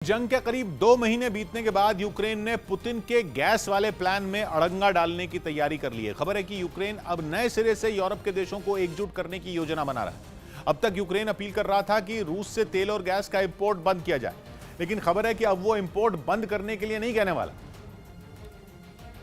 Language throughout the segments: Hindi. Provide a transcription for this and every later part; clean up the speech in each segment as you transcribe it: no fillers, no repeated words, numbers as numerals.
जंग के करीब 2 महीने बीतने के बाद यूक्रेन ने पुतिन के गैस वाले प्लान में अड़ंगा डालने की तैयारी कर ली है। खबर है कि यूक्रेन अब नए सिरे से यूरोप के देशों को एकजुट करने की योजना बना रहा है। अब तक यूक्रेन अपील कर रहा था कि रूस से तेल और गैस का इंपोर्ट बंद किया जाए, लेकिन खबर है कि अब वो इंपोर्ट बंद करने के लिए नहीं कहने वाला,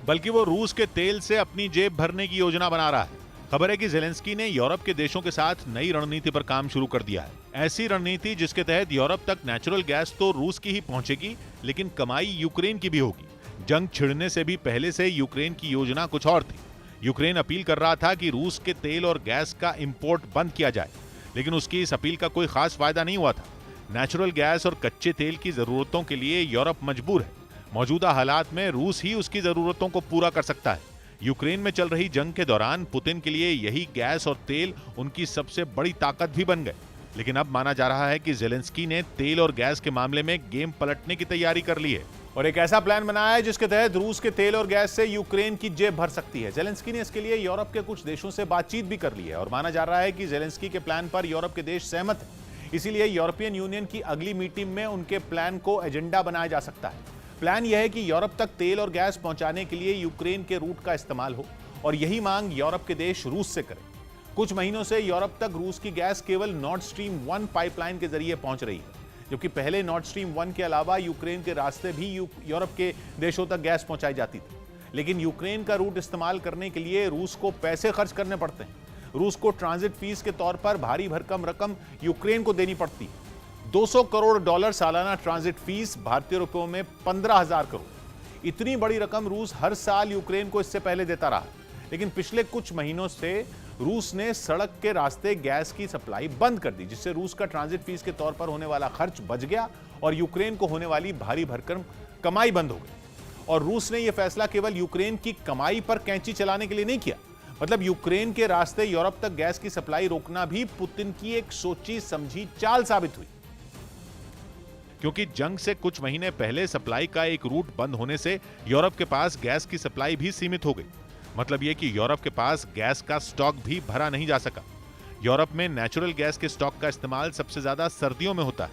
बल्कि वो रूस के तेल से अपनी जेब भरने की योजना बना रहा है। खबर है कि ज़ेलेंस्की ने यूरोप के देशों के साथ नई रणनीति पर काम शुरू कर दिया है। ऐसी रणनीति जिसके तहत यूरोप तक नेचुरल गैस तो रूस की ही पहुंचेगी, लेकिन कमाई यूक्रेन की भी होगी। जंग छिड़ने से भी पहले से यूक्रेन की योजना कुछ और थी। यूक्रेन अपील कर रहा था कि रूस के तेल और गैस का इंपोर्ट बंद किया जाए, लेकिन उसकी इस अपील का कोई खास फायदा नहीं हुआ था। नेचुरल गैस और कच्चे तेल की जरूरतों के लिए यूरोप मजबूर है। मौजूदा हालात में रूस ही उसकी जरूरतों को पूरा कर सकता है। यूक्रेन में चल रही जंग के दौरान पुतिन के लिए यही गैस और तेल उनकी सबसे बड़ी ताकत भी बन गए। लेकिन अब माना जा रहा है कि ज़ेलेंस्की ने तेल और गैस के मामले में गेम पलटने की तैयारी कर ली है और एक ऐसा प्लान बनाया है जिसके तहत रूस के तेल और गैस से यूक्रेन की जेब भर सकती है। ज़ेलेंस्की ने इसके लिए यूरोप के कुछ देशों से बातचीत भी कर ली है और माना जा रहा है कि ज़ेलेंस्की के प्लान पर यूरोप के देश सहमत हैं। इसीलिए यूरोपियन यूनियन की अगली मीटिंग में उनके प्लान को एजेंडा बनाया जा सकता है। प्लान यह है कि यूरोप तक तेल और गैस पहुंचाने के लिए यूक्रेन के रूट का इस्तेमाल हो और यही मांग यूरोप के देश रूस से करें। कुछ महीनों से यूरोप तक रूस की गैस केवल नॉर्ड स्ट्रीम 1 पाइपलाइन के जरिए पहुंच रही है, जबकि पहले नॉर्ड स्ट्रीम 1 के अलावा यूक्रेन के रास्ते भी यूरोप के देशों तक गैस पहुंचाई जाती थी। लेकिन यूक्रेन का रूट इस्तेमाल करने के लिए रूस को पैसे खर्च करने पड़ते हैं। रूस को ट्रांजिट फीस के तौर पर भारी भरकम रकम यूक्रेन को देनी पड़ती है। $200 करोड़ सालाना ट्रांजिट फीस, भारतीय रुपयों में 15,000 करोड़। इतनी बड़ी रकम रूस हर साल यूक्रेन को इससे पहले देता रहा, लेकिन पिछले कुछ महीनों से रूस ने सड़क के रास्ते गैस की सप्लाई बंद कर दी, जिससे रूस का ट्रांजिट फीस के तौर पर होने वाला खर्च बच गया और यूक्रेन को होने वाली भारी भरकम कमाई बंद हो गई। और रूस ने यह फैसला केवल यूक्रेन की कमाई पर कैंची चलाने के लिए नहीं किया, मतलब यूक्रेन के रास्ते यूरोप तक गैस की सप्लाई रोकना भी पुतिन की एक सोची समझी चाल साबित हुई। क्योंकि जंग से कुछ महीने पहले सप्लाई का एक रूट बंद होने से यूरोप के पास गैस की सप्लाई भी सीमित हो गई। मतलब यह कि यूरोप के पास गैस का स्टॉक भी भरा नहीं जा सका। यूरोप में नेचुरल गैस के स्टॉक का इस्तेमाल सबसे ज्यादा सर्दियों में होता है।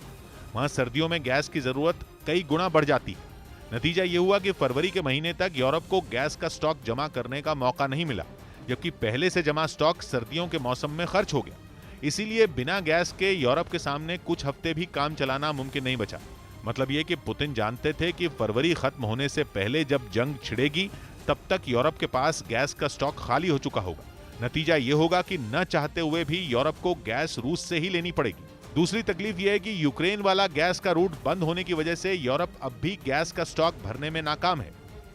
वहां सर्दियों में गैस की जरूरत कई गुना बढ़ जाती है। नतीजा यह हुआ कि फरवरी के महीने तक यूरोप को गैस का स्टॉक जमा करने का मौका नहीं मिला, जबकि पहले से जमा स्टॉक सर्दियों के मौसम में खर्च हो गया। इसीलिए बिना गैस के यूरोप के सामने कुछ हफ्ते भी काम चलाना मुमकिन नहीं बचा। मतलब यह कि पुतिन जानते थे कि फरवरी खत्म होने से पहले जब जंग छिड़ेगी तब तक यूरोप के पास गैस का स्टॉक खाली हो चुका होगा। नतीजा यह होगा कि न चाहते हुए भी यूरोप को गैस रूस से ही लेनी पड़ेगी। दूसरी तकलीफ यह है कि यूक्रेन वाला गैस का रूट बंद होने की वजह से यूरोप अब भी गैस का स्टॉक भरने में नाकाम है।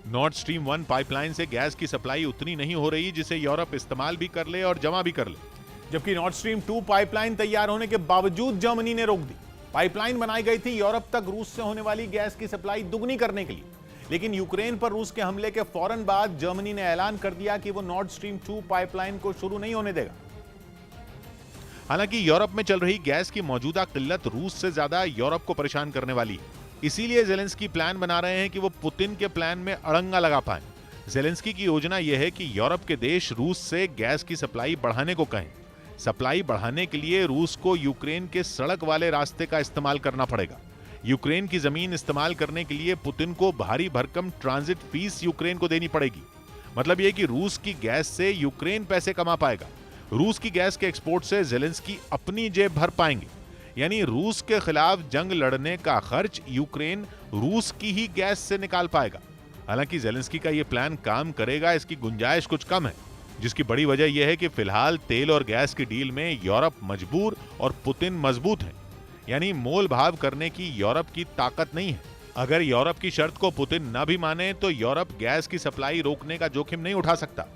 नॉर्ड स्ट्रीम 1 पाइपलाइन से गैस की सप्लाई उतनी नहीं हो रही जिसे यूरोप इस्तेमाल भी कर ले और जमा भी कर ले, जबकि नॉर्ड स्ट्रीम 2 पाइपलाइन तैयार होने के बावजूद जर्मनी ने रोक दी। पाइपलाइन बनाई गई थी यूरोप तक रूस से होने वाली गैस की सप्लाई दुगनी करने के लिए, लेकिन यूक्रेन पर रूस के हमले के फौरन बाद जर्मनी ने ऐलान कर दिया कि वो नॉर्ड स्ट्रीम 2 पाइपलाइन को शुरू नहीं होने देगा। हालांकि यूरोप में चल रही गैस की मौजूदा किल्लत रूस से ज्यादा यूरोप को परेशान करने वाली है। इसीलिए ज़ेलेंस्की प्लान बना रहे हैं कि वो पुतिन के प्लान में अड़ंगा लगा पाए। ज़ेलेंस्की की योजना यह है कि यूरोप के देश रूस से गैस की सप्लाई बढ़ाने को कहें। सप्लाई बढ़ाने के लिए रूस को यूक्रेन के सड़क वाले रास्ते का इस्तेमाल करना पड़ेगा। यूक्रेन की जमीन इस्तेमाल करने के लिए पुतिन को भारी भरकम ट्रांजिट फीस यूक्रेन को देनी पड़ेगी। मतलब यह कि रूस की गैस से यूक्रेन पैसे कमा पाएगा। रूस की गैस के एक्सपोर्ट से ज़ेलेंस्की अपनी जेब भर पाएंगे। यानी रूस के खिलाफ जंग लड़ने का खर्च यूक्रेन रूस की ही गैस से निकाल पाएगा। हालांकि ज़ेलेंस्की का यह प्लान काम करेगा, इसकी गुंजाइश कुछ कम है, जिसकी बड़ी वजह यह है कि फिलहाल तेल और गैस की डील में यूरोप मजबूर और पुतिन मजबूत है। यानी मोल भाव करने की यूरोप की ताकत नहीं है। अगर यूरोप की शर्त को पुतिन न भी माने तो यूरोप गैस की सप्लाई रोकने का जोखिम नहीं उठा सकता।